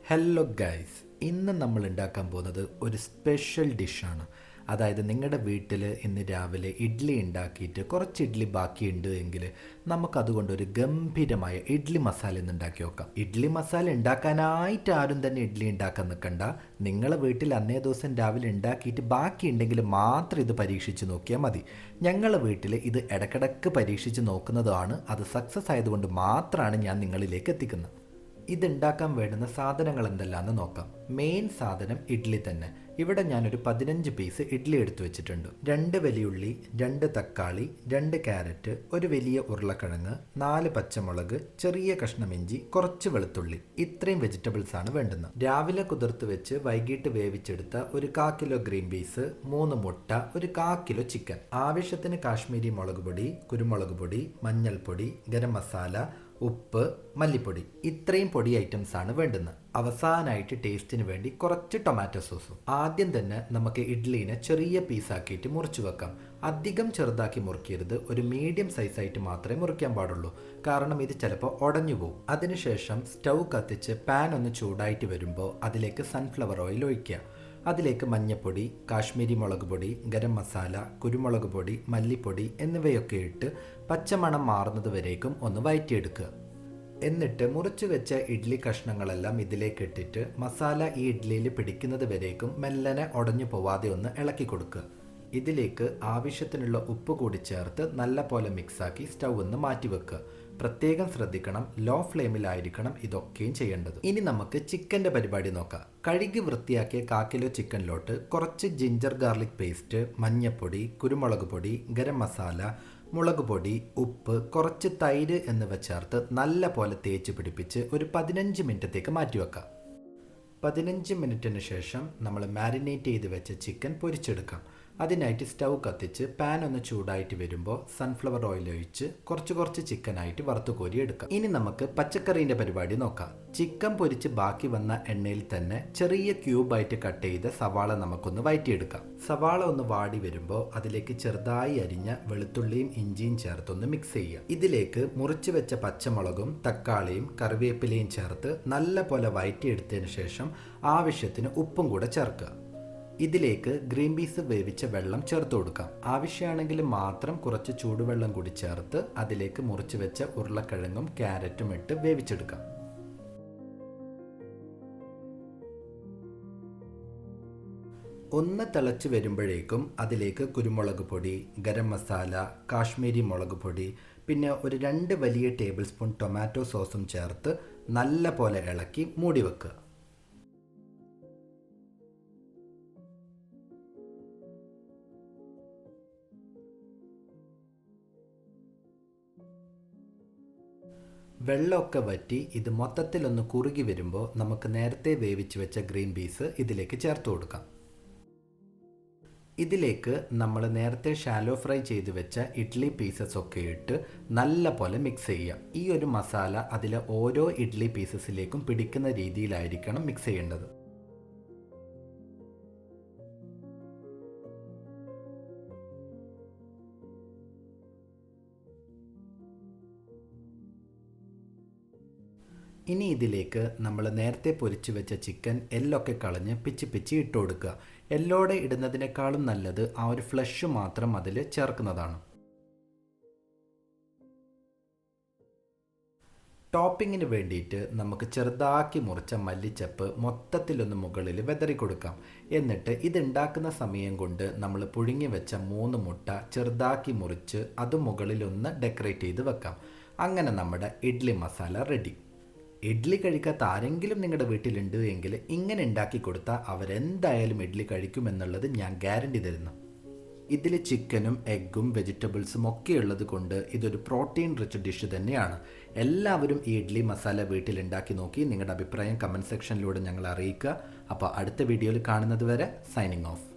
Hello guys, ഇന്ന് നമ്മൾ ഉണ്ടാക്കാൻ പോകുന്നത് ഒരു സ്പെഷ്യൽ ഡിഷാണ്. അതായത് നിങ്ങളുടെ വീട്ടിൽ ഇന്ന് രാവിലെ ഇഡ്ഡലി ഉണ്ടാക്കിയിട്ട് കുറച്ച് ഇഡ്ഡലി ബാക്കിയുണ്ട് എങ്കിൽ നമുക്കതുകൊണ്ടൊരു ഗംഭീരമായ ഇഡ്ഡലി മസാല ഇന്ന് ഉണ്ടാക്കി നോക്കാം. ഇഡ്ഡലി മസാല ഉണ്ടാക്കാനായിട്ട് ആരും തന്നെ ഇഡ്ഡലി ഉണ്ടാക്കാൻ നിൽക്കണ്ട. നിങ്ങളെ വീട്ടിൽ അന്നേ ദിവസം രാവിലെ ഉണ്ടാക്കിയിട്ട് ബാക്കിയുണ്ടെങ്കിൽ മാത്രം ഇത് പരീക്ഷിച്ച് നോക്കിയാൽ മതി. ഞങ്ങളെ വീട്ടിൽ ഇത് ഇടയ്ക്കിടയ്ക്ക് പരീക്ഷിച്ച് നോക്കുന്നതാണ്. അത് സക്സസ് ആയതുകൊണ്ട് മാത്രമാണ് ഞാൻ നിങ്ങളിലേക്ക് എത്തിക്കുന്നത്. ഇതുണ്ടാക്കാൻ വേണ്ടുന്ന സാധനങ്ങൾ എന്തെല്ലാമെന്ന് നോക്കാം. മെയിൻ സാധനം ഇഡ്ഡലി തന്നെ. ഇവിടെ ഞാനൊരു 15 പീസ് ഇഡ്ഡലി എടുത്തു വെച്ചിട്ടുണ്ട്. 2 വലിയുള്ളി, 2 തക്കാളി, 2 ക്യാരറ്റ്, ഒരു വലിയ ഉരുളക്കിഴങ്ങ്, 4 പച്ചമുളക്, ചെറിയ കഷ്ണം ഇഞ്ചി, കുറച്ച് വെളുത്തുള്ളി. ഇത്രയും വെജിറ്റബിൾസ് ആണ് വേണ്ടുന്നത്. രാവിലെ കുതിർത്ത് വെച്ച് വൈകിട്ട് വേവിച്ചെടുത്ത ഒരു 1/4 കിലോ ഗ്രീൻ പീസ്, 3 മുട്ട, ഒരു 1/4 കിലോ ചിക്കൻ, ആവശ്യത്തിന് കാശ്മീരി മുളക് പൊടി, കുരുമുളക് പൊടി, മഞ്ഞൾപ്പൊടി, ഗരം മസാല, ഉപ്പ്, മല്ലിപ്പൊടി. ഇത്രയും പൊടി ഐറ്റംസ് ആണ് വേണ്ടുന്നത്. അവസാനമായിട്ട് ടേസ്റ്റിന് വേണ്ടി കുറച്ച് ടൊമാറ്റോ സോസും. ആദ്യം തന്നെ നമുക്ക് ഇഡ്ഡലിനെ ചെറിയ പീസാക്കിയിട്ട് മുറിച്ച് വെക്കാം. അധികം ചെറുതാക്കി മുറിക്കരുത്. ഒരു മീഡിയം സൈസായിട്ട് മാത്രമേ മുറിക്കാൻ പാടുള്ളൂ. കാരണം ഇത് ചിലപ്പോൾ ഉടഞ്ഞു പോകും. അതിനുശേഷം സ്റ്റൗ കത്തിച്ച് പാൻ ഒന്ന് ചൂടായിട്ട് വരുമ്പോൾ അതിലേക്ക് സൺഫ്ലവർ ഓയിൽ ഒഴിക്കുക. അതിലേക്ക് മഞ്ഞൾപ്പൊടി, കാശ്മീരി മുളക് പൊടി, ഗരം മസാല, കുരുമുളക് പൊടി, മല്ലിപ്പൊടി എന്നിവയൊക്കെ ഇട്ട് പച്ചമണം മാറുന്നത് വരേക്കും ഒന്ന് വഴറ്റിയെടുക്കുക. എന്നിട്ട് മുറിച്ച് വെച്ച ഇഡ്ഡലി കഷ്ണങ്ങളെല്ലാം ഇതിലേക്ക് ഇട്ടിട്ട് മസാല ഈ ഇഡ്ഡലിയിൽ പിടിക്കുന്നത് വരേക്കും മെല്ലനെ ഉടഞ്ഞു പോവാതെ ഒന്ന് ഇളക്കി കൊടുക്കുക. ഇതിലേക്ക് ആവശ്യത്തിനുള്ള ഉപ്പ് കൂടി ചേർത്ത് നല്ല പോലെ മിക്സാക്കി സ്റ്റൗ ഒന്ന് മാറ്റി വെക്കുക. പ്രത്യേകം ശ്രദ്ധിക്കണം, ലോ ഫ്ലെയിമിലായിരിക്കണം ഇതൊക്കെയും ചെയ്യേണ്ടത്. ഇനി നമുക്ക് ചിക്കൻ്റെ പരിപാടി നോക്കാം. കഴുകി വൃത്തിയാക്കിയ 1/4 കിലോ ചിക്കനിലോട്ട് കുറച്ച് ജിഞ്ചർ ഗാർലിക് പേസ്റ്റ്, മഞ്ഞൾപ്പൊടി, കുരുമുളക് പൊടി, ഗരം മസാല, മുളക് പൊടി, ഉപ്പ്, കുറച്ച് തൈര് എന്നിവ ചേർത്ത് നല്ല പോലെ തേച്ച് പിടിപ്പിച്ച് ഒരു 15 മിനിറ്റത്തേക്ക് മാറ്റിവെക്കാം. 15 മിനിറ്റിന് ശേഷം നമ്മൾ മാരിനേറ്റ് ചെയ്ത് വെച്ച ചിക്കൻ പൊരിച്ചെടുക്കാം. അതിനായിട്ട് സ്റ്റൗ കത്തിച്ച് പാൻ ഒന്ന് ചൂടായിട്ട് വരുമ്പോൾ സൺഫ്ലവർ ഓയിൽ ഒഴിച്ച് കുറച്ച് ചിക്കനായിട്ട് വറുത്ത് കോരി എടുക്കാം. ഇനി നമുക്ക് പച്ചക്കറീൻ്റെ പരിപാടി നോക്കാം. ചിക്കൻ പൊരിച്ച് ബാക്കി വന്ന എണ്ണയിൽ തന്നെ ചെറിയ ക്യൂബായിട്ട് കട്ട് ചെയ്ത സവാള നമുക്കൊന്ന് വഴറ്റിയെടുക്കാം. സവാള ഒന്ന് വാടി വരുമ്പോൾ അതിലേക്ക് ചെറുതായി അരിഞ്ഞ വെളുത്തുള്ളിയും ഇഞ്ചിയും ചേർത്തൊന്ന് മിക്സ് ചെയ്യുക. ഇതിലേക്ക് മുറിച്ച് വെച്ച പച്ചമുളകും തക്കാളിയും കറിവേപ്പിലയും ചേർത്ത് നല്ല പോലെ വഴറ്റിയെടുത്തതിന് ശേഷം ആവശ്യത്തിന് ഉപ്പും കൂടെ ചേർക്കുക. ഇതിലേക്ക് ഗ്രീൻ പീസ് വേവിച്ച വെള്ളം ചേർത്ത് കൊടുക്കാം. ആവശ്യമാണെങ്കിൽ മാത്രം കുറച്ച് ചൂടുവെള്ളം കൂടി ചേർത്ത് അതിലേക്ക് മുറിച്ച് വെച്ച ഉരുളക്കിഴങ്ങും ക്യാരറ്റും ഇട്ട് വേവിച്ചെടുക്കാം. ഒന്ന് തിളച്ച് വരുമ്പോഴേക്കും അതിലേക്ക് കുരുമുളക് പൊടി, ഗരം മസാല, കാശ്മീരി മുളക് പൊടി, പിന്നെ ഒരു 2 വലിയ ടേബിൾ സ്പൂൺ ടൊമാറ്റോ സോസും ചേർത്ത് നല്ല പോലെ ഇളക്കി മൂടി വെക്കുക. വെള്ളമൊക്കെ വറ്റി ഇത് മൊത്തത്തിലൊന്ന് കുറുകി വരുമ്പോൾ നമുക്ക് നേരത്തെ വേവിച്ച് വെച്ച ഗ്രീൻ പീസ് ഇതിലേക്ക് ചേർത്ത് കൊടുക്കാം. ഇതിലേക്ക് നമ്മൾ നേരത്തെ ഷാലോ ഫ്രൈ ചെയ്ത് വെച്ച ഇഡ്ഡലി പീസസ് ഒക്കെ ഇട്ട് നല്ല പോലെ മിക്സ് ചെയ്യുക. ഈ ഒരു മസാല അതിലെ ഓരോ ഇഡ്ഡലി പീസസിലേക്കും പിടിക്കുന്ന രീതിയിലായിരിക്കണം മിക്സ് ചെയ്യേണ്ടത്. ഇനി ഇതിലേക്ക് നമ്മൾ നേരത്തെ പൊരിച്ചു വെച്ച ചിക്കൻ എല്ലൊക്കെ കളഞ്ഞ് പിച്ചി ഇട്ട് കൊടുക്കുക. എല്ലോടെ ഇടുന്നതിനേക്കാളും നല്ലത് ആ ഒരു ഫ്ലഷ് മാത്രം അതിൽ ചേർക്കുന്നതാണ്. ടോപ്പിങ്ങിന് വേണ്ടിയിട്ട് നമുക്ക് ചെറുതാക്കി മുറിച്ച മല്ലിച്ചപ്പ് മൊത്തത്തിലൊന്ന് മുകളിൽ വെതറി കൊടുക്കാം. എന്നിട്ട് ഇതുണ്ടാക്കുന്ന സമയം കൊണ്ട് നമ്മൾ പുഴുങ്ങി വെച്ച 3 മുട്ട ചെറുതാക്കി മുറിച്ച് അത് മുകളിലൊന്ന് ഡെക്കറേറ്റ് ചെയ്ത് വെക്കാം. അങ്ങനെ നമ്മുടെ ഇഡ്ഡലി മസാല റെഡി. ഇഡ്ഡലി കഴിക്കാത്ത ആരെങ്കിലും നിങ്ങളുടെ വീട്ടിലുണ്ട് എങ്കിൽ ഇങ്ങനെ ഉണ്ടാക്കി കൊടുത്താൽ അവരെന്തായാലും ഇഡ്ഡലി കഴിക്കുമെന്നുള്ളത് ഞാൻ ഗ്യാരണ്ടി തരുന്നു. ഇതിൽ ചിക്കനും എഗ്ഗും വെജിറ്റബിൾസും ഒക്കെ ഉള്ളത് കൊണ്ട് ഇതൊരു പ്രോട്ടീൻ റിച്ച് ഡിഷ് തന്നെയാണ്. എല്ലാവരും ഈ ഇഡ്ഡലി മസാല വീട്ടിലുണ്ടാക്കി നോക്കി നിങ്ങളുടെ അഭിപ്രായം കമൻറ്റ് സെക്ഷനിലൂടെ ഞങ്ങൾ അറിയിക്കുക. അപ്പോൾ അടുത്ത വീഡിയോയിൽ കാണുന്നത് വരെ സൈനിങ് ഓഫ്.